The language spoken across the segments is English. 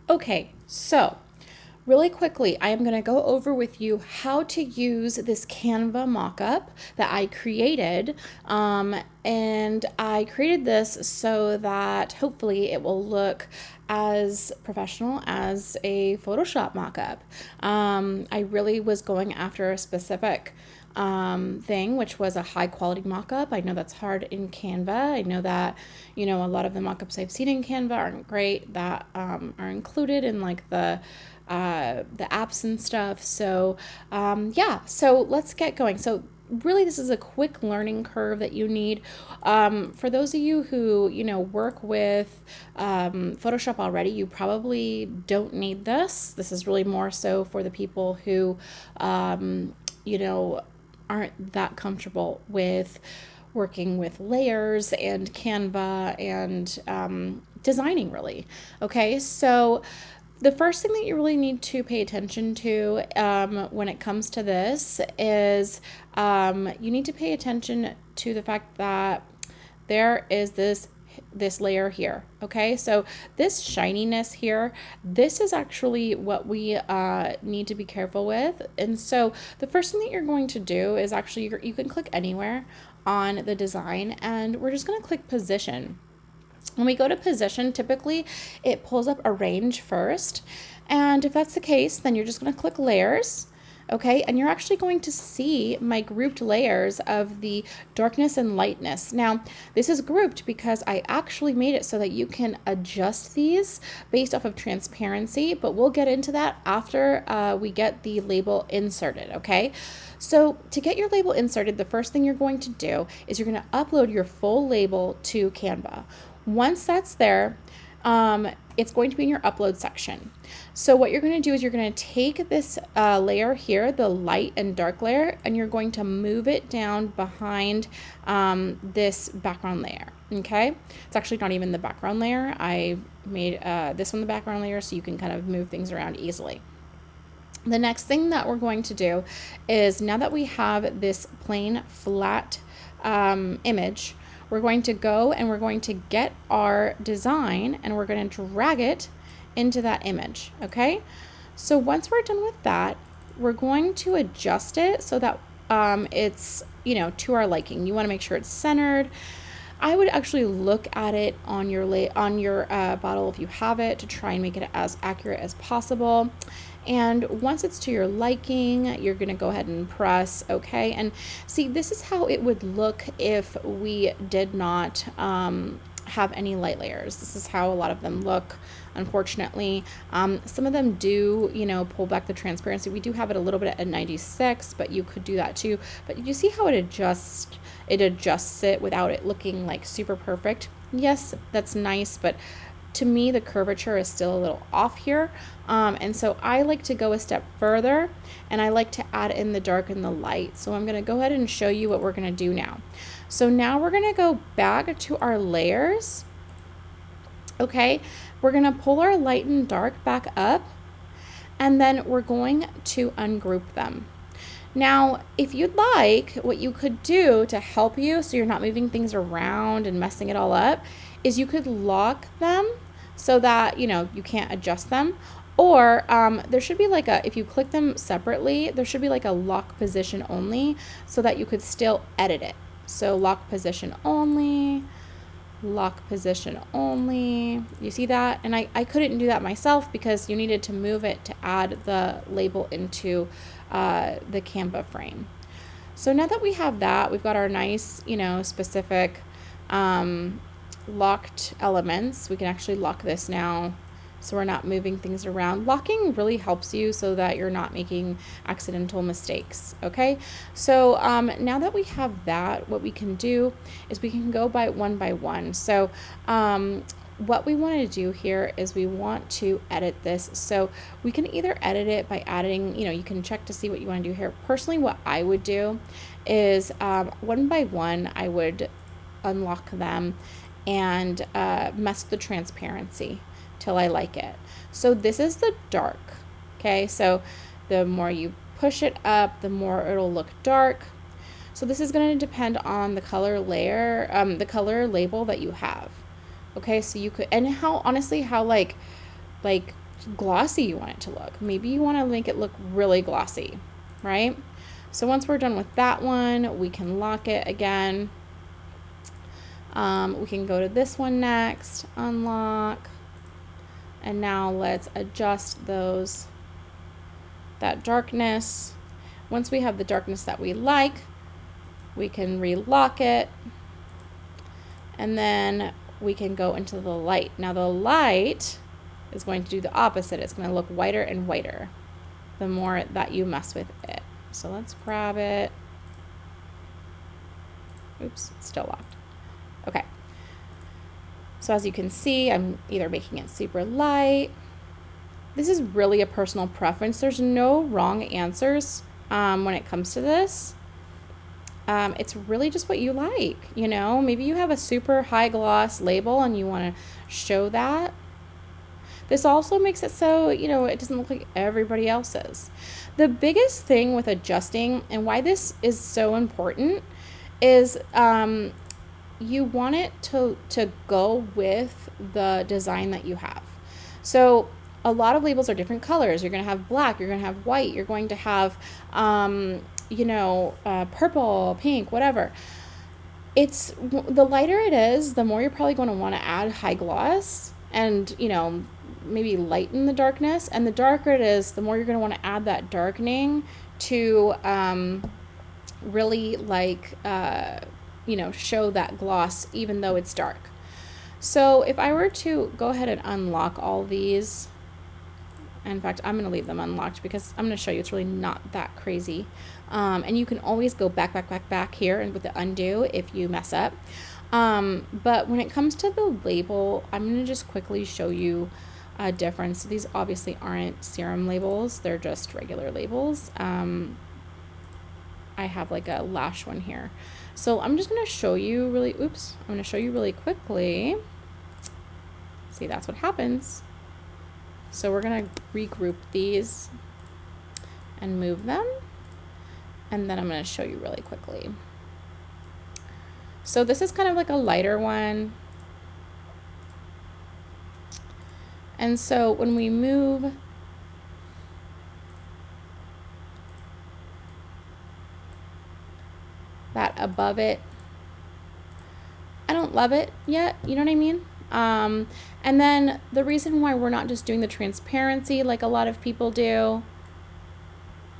Okay, so really quickly, I am going to go over with you how to use this Canva mockup that I created. And I created this so that hopefully it will look as professional as a Photoshop mockup. I really was going after a specific thing, which was a high quality mockup. I know that's hard in Canva. I know that, a lot of the mockups I've seen in Canva aren't great, that are included in like the apps and stuff. So yeah, so let's get going. So really, this is a quick learning curve that you need. For those of you who, work with Photoshop already, you probably don't need this. This is really more so for the people who, aren't that comfortable with working with layers and Canva and designing, really. Okay, so the first thing that you really need to pay attention to when it comes to this is you need to pay attention to the fact that there is this layer here. Okay, so this shininess here, this is actually what we need to be careful with. And so the first thing that you're going to do is actually you can click anywhere on the design, and we're just going to click position. When we go to position, typically it pulls up a range first. And if that's the case, then you're just going to click layers. Okay, and you're actually going to see my grouped layers of the darkness and lightness. Now, this is grouped because I actually made it so that you can adjust these based off of transparency, but we'll get into that after we get the label inserted, okay? So to get your label inserted, the first thing you're going to do is you're going to upload your full label to Canva. Once that's there, it's going to be in your upload section. So what you're going to do is you're going to take this layer here, the light and dark layer, and you're going to move it down behind this background layer. Okay, it's actually not even the background layer. I made this one the background layer so you can kind of move things around easily. The next thing that we're going to do is, now that we have this plain flat image, we're going to go and we're going to get our design and we're going to drag it into that image. Okay, so once we're done with that, we're going to adjust it so that it's to our liking. You want to make sure it's centered. I would actually look at it on your bottle if you have it, to try and make it as accurate as possible. And once it's to your liking, you're going to go ahead and press OK. And see, this is how it would look if we did not have any light layers. This is how a lot of them look, unfortunately. Some of them do, pull back the transparency. We do have it a little bit at 96, but you could do that too. But you see how it adjusts it without it looking like super perfect. Yes, that's nice, but to me, the curvature is still a little off here. And so I like to go a step further, and I like to add in the dark and the light. So I'm going to go ahead and show you what we're going to do now. So now we're going to go back to our layers. Okay, we're going to pull our light and dark back up, and then we're going to ungroup them. Now, if you'd like, what you could do to help you so you're not moving things around and messing it all up is you could lock them so that, you can't adjust them. Or there should be like if you click them separately, there should be like a lock position only so that you could still edit it. So lock position only, lock position only. You see that? And I couldn't do that myself because you needed to move it to add the label into the Canva frame. So now that we have that, we've got our nice, specific locked elements. We can actually lock this now so we're not moving things around. Locking really helps you so that you're not making accidental mistakes. Okay, so now that we have that, what we can do is we can go by one. So what we want to do here is we want to edit this. So we can either edit it by adding, you can check to see what you want to do here. Personally, what I would do is one by one, I would unlock them and mess with the transparency till I like it. So this is the dark. Okay, so the more you push it up, the more it'll look dark. So this is going to depend on the color layer, the color label that you have. Okay, so you could, and how honestly, how like glossy you want it to look. Maybe you want to make it look really glossy, right? So once we're done with that one, we can lock it again. We can go to this one next, unlock, and now let's adjust that darkness. Once we have the darkness that we like, we can relock it, and then we can go into the light. Now the light is going to do the opposite. It's going to look whiter and whiter the more that you mess with it. So let's grab it. Oops, it's still locked. Okay. So as you can see, I'm either making it super light. This is really a personal preference. There's no wrong answers when it comes to this. It's really just what you like, you know? Maybe you have a super high gloss label and you want to show that. This also makes it so, you know, it doesn't look like everybody else's. The biggest thing with adjusting and why this is so important is you want it to go with the design that you have. So a lot of labels are different colors. You're going to have black, you're going to have white, you're going to have, purple, pink, whatever. It's the lighter it is, the more you're probably going to want to add high gloss and, you know, maybe lighten the darkness. And the darker it is, the more you're going to want to add that darkening to really like, show that gloss even though it's dark. So if I were to go ahead and unlock all these, in fact, I'm going to leave them unlocked because I'm going to show you it's really not that crazy. And you can always go back here and with the undo if you mess up. But when it comes to the label, I'm going to just quickly show you a difference. These obviously aren't Serum labels. They're just regular labels. I have like a lash one here. So I'm just going to show you really quickly. See, that's what happens. So we're going to regroup these and move them. And then I'm going to show you really quickly. So this is kind of like a lighter one. And so when we move that above it, I don't love it yet, you know what I mean? And then the reason why we're not just doing the transparency like a lot of people do,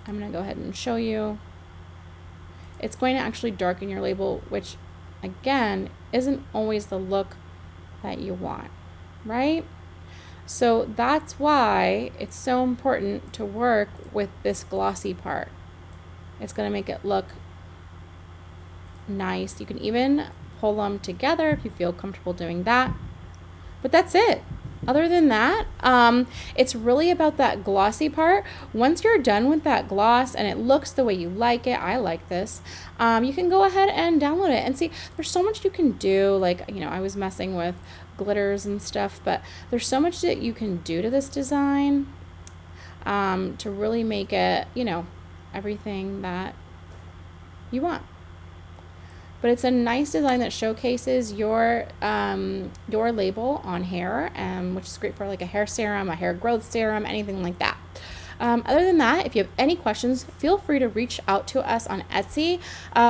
I'm going to go ahead and show you. It's going to actually darken your label, which again isn't always the look that you want, right? So that's why it's so important to work with this glossy part. It's going to make it look nice. You can even pull them together if you feel comfortable doing that. But that's it. Other than that, it's really about that glossy part. Once you're done with that gloss and it looks the way you like it, I like this, you can go ahead and download it and see. There's so much you can do. Like, you know, I was messing with glitters and stuff, but there's so much that you can do to this design to really make it, you know, everything that you want. But it's a nice design that showcases your label on hair, which is great for like a hair serum, a hair growth serum, anything like that. Other than that, if you have any questions, feel free to reach out to us on Etsy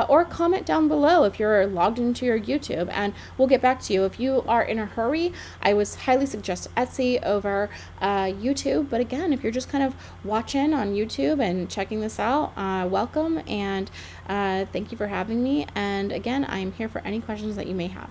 or comment down below if you're logged into your YouTube, and we'll get back to you. If you are in a hurry, I would highly suggest Etsy over YouTube. But again, if you're just kind of watching on YouTube and checking this out, welcome, and thank you for having me. And again, I'm here for any questions that you may have.